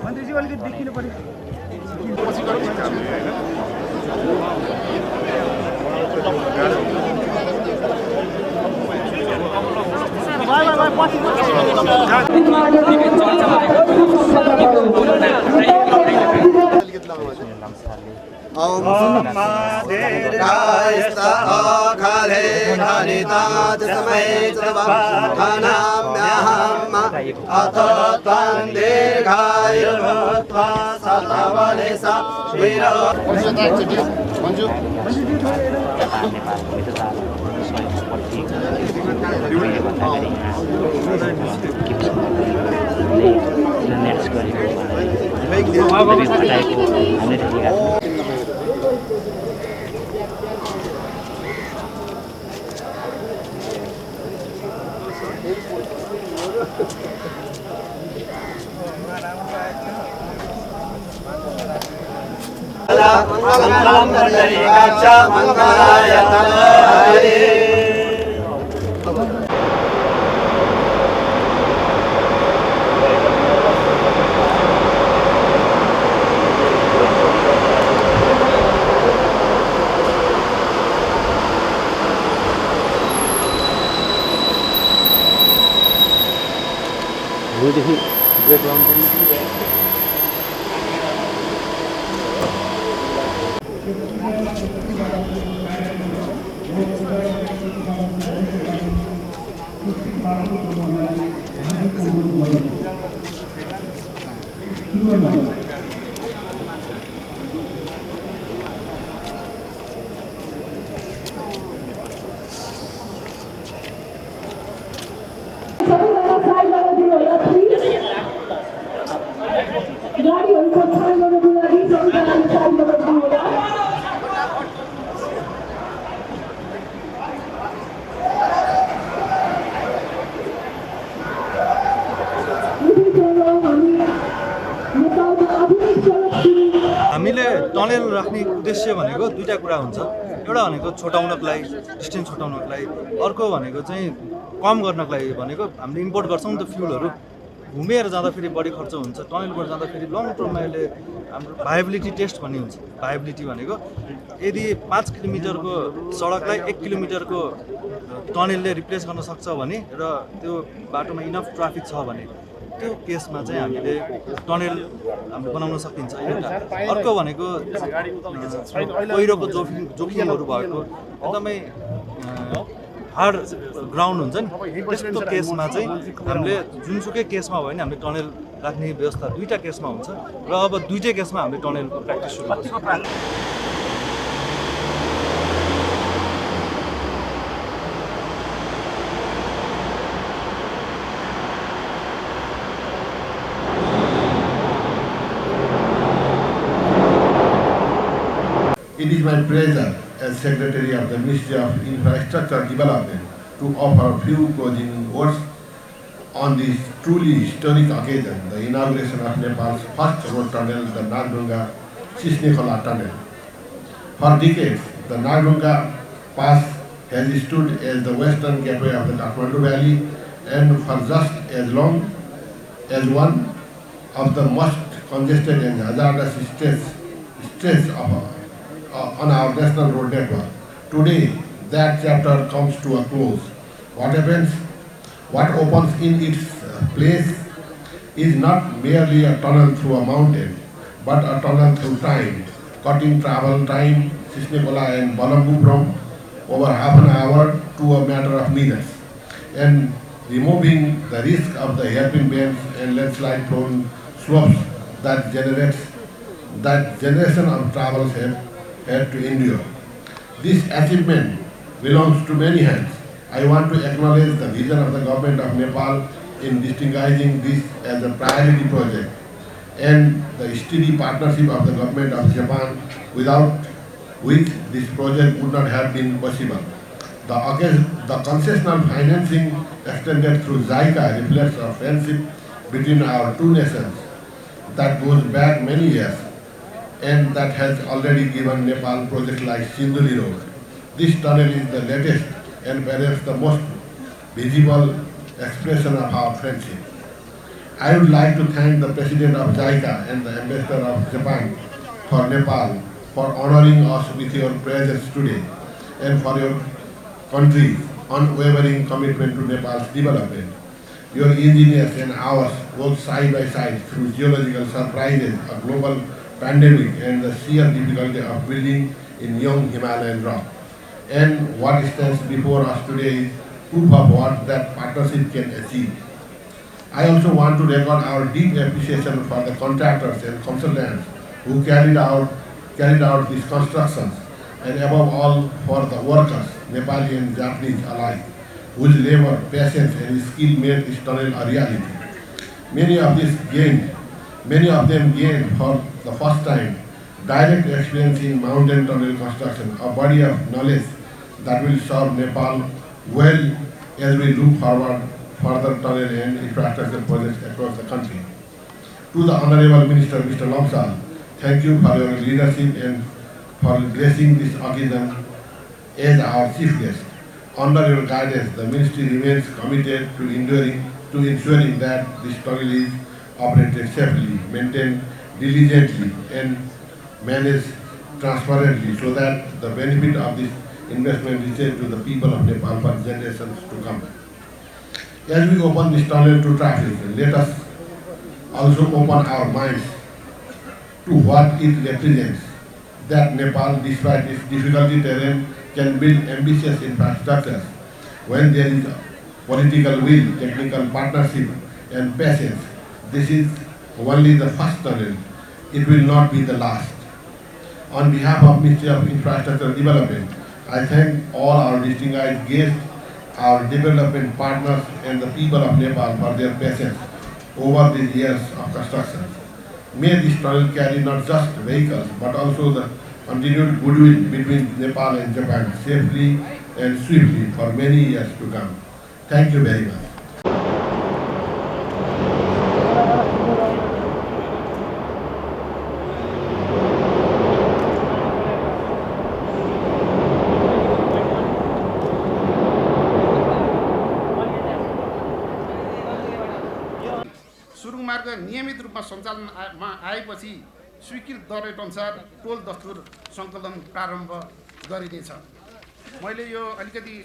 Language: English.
मन्त्रीजी अलिकति देखिनु पर्यो Om Dirghayasta Khale Khalitat Samay Hanamyaham Atatvan Dirghayutva Satavalesa Vira Mangalam Dari Kaca Mangalaya Tanahari हामीले tunnel राख्ने उद्देश्य भनेको दुईटा कुरा हुन्छ। एउटा भनेको छोटाउनको लागि, डिस्टेन्स छोटाउनको लागि, अर्को भनेको चाहिँ कम गर्नको लागि भनेको हामीले इम्पोर्ट गर्छौँ नि त फ्युलहरू, घुमेर जाँदाखेरि बढी खर्च हुन्छ। टनेलबाट जाँदाखेरि लङ टर्ममा यसले हाम्रो भाइबिलिटी टेस्ट भन्ने हुन्छ। भाइबिलिटी भनेको यदि 5 किलोमिटरको सडकलाई 1 किलोमिटरको टनेलले रिप्लेस गर्न सक्छ भने र त्यो बाटोमा इनफ ट्राफिक छ भने त्यो केसमा चाहिँ हामीले टनेल हामीले बनाउन सकिन्छ एउटा। अर्को भनेको पहिरोको जोखिमहरू भएको एकदमै हार्ड ग्राउन्ड हुन्छ नि, त्यस्तो केसमा चाहिँ हामीले जुनसुकै केसमा भयो भने हामीले टनेल राख्ने व्यवस्था दुईटा केसमा हुन्छ र अब दुईटै केसमा हामीले टनेलको प्र्याक्टिस सुरु गर्छौँ। It is my pleasure as Secretary of the Ministry of Infrastructure Development to offer a few closing words on this truly historic occasion, the inauguration of Nepal's first road tunnel, the Nagdunga-Sisne-Khola Tunnel. For decades, the Nagdunga Pass has stood as the western gateway of the Kathmandu Valley, and for just as long as one of the most congested and hazardous stretches on our national road network. Today, that chapter comes to a close. What opens in its place is not merely a tunnel through a mountain, but a tunnel through time, cutting travel time, Sisne-Khola and Balambu from over half an hour to a matter of minutes, and removing the risk of the hairpin bends and landslide-prone slopes that generation of travelers have had to endure. This achievement belongs to many hands. I want to acknowledge the vision of the government of Nepal in distinguishing this as a priority project and the steady partnership of the government of Japan, without which this project would not have been possible. The concessional financing extended through JICA reflects our friendship between our two nations that goes back many years and that has already given Nepal projects like Sinduli Road. This tunnel is the latest and perhaps the most visible expression of our friendship. I would like to thank the President of JICA and the Ambassador of Japan for Nepal for honoring us with your presence today and for your country's unwavering commitment to Nepal's development. Your engineers and ours worked side by side through geological surprises, a global pandemic, and the sheer difficulty of building in young Himalayan rock. And what stands before us today is proof of what that partnership can achieve. I also want to record our deep appreciation for the contractors and consultants who carried out these constructions, and above all for the workers, Nepali and Japanese alike, whose labor, patience and skill made this tunnel a reality. Many of them gained for the first time direct experience in mountain tunnel construction, a body of knowledge that will serve Nepal well as we look forward further tunnel and infrastructure projects across the country. To the Honorable Minister, Mr. Lomsal, thank you for your leadership and for gracing this occasion as our chief guest. Under your guidance, the Ministry remains committed to ensuring that this tunnel is operated safely, maintained diligently, and managed transparently so that the benefit of this investment reaches to the people of Nepal for generations to come. As we open this tunnel to traffic, let us also open our minds to what it represents, that Nepal, despite its difficult terrain, can build ambitious infrastructures when there is political will, technical partnership, and patience. This is only the first tunnel. It will not be the last. On behalf of Ministry of Infrastructure Development, I thank all our distinguished guests, our development partners, and the people of Nepal for their patience over these years of construction. May this tunnel carry not just vehicles, but also the continued goodwill between Nepal and Japan safely and swiftly for many years to come. Thank you very much. सुरुङ मार्ग नियमित रूपमा सञ्चालनमा आएपछि स्वीकृत दर rate अनुसार toll दस्तुर सङ्कलन प्रारम्भ गरिनेछ। मैले यो अलिकति